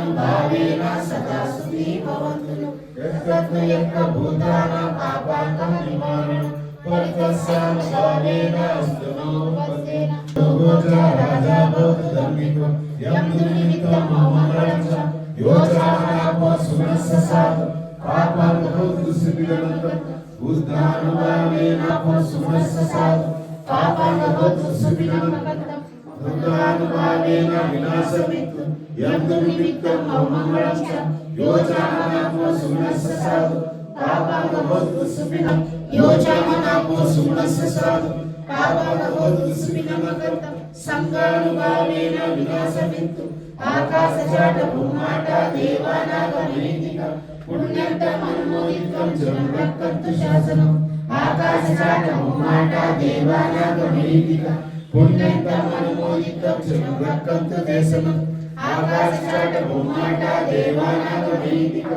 సంగానుభావేన సదా సుఖీ భవంతు యత్తు యత్త భూతాన పాపాంతం నివారణం పరితస్యానుభావేన అస్తు నో ఉపసేన గోచర రాజా భవతు ధర్మికో యం నిమిత్తం మమంగళం చ యోచానాపో సునస్ససాత్ పాపం భవతు సుభిగనంతం బుద్ధానుభావేన పో సునస్ససాత్ పాపం భవతు సుభిగనంతం బుద్ధానుభావేన వినాశమిత్తు యం నిమిత్తం మమంగళం చ యోచానాపో సునస్ససాత్ పాపం భవతు సుభిగనం యోచానాపో సునస్ససాత్ పాపం భవతు సుభిగనంతం సంగానుభావేన వినాశమిత్తు ఆకాశజాత భూమాట దేవానాగ మరీతిక పుణ్యంతం అనుమోదితం జనురక్కంతు శాసనం ఆకాశజాత భూమాట దేవానాగ మరీతిక పుణ్యంతం అనుమోదితం జనురక్కంతు దేశనం ఆకాశజాత భూమాట దేవానాగ మరీతిక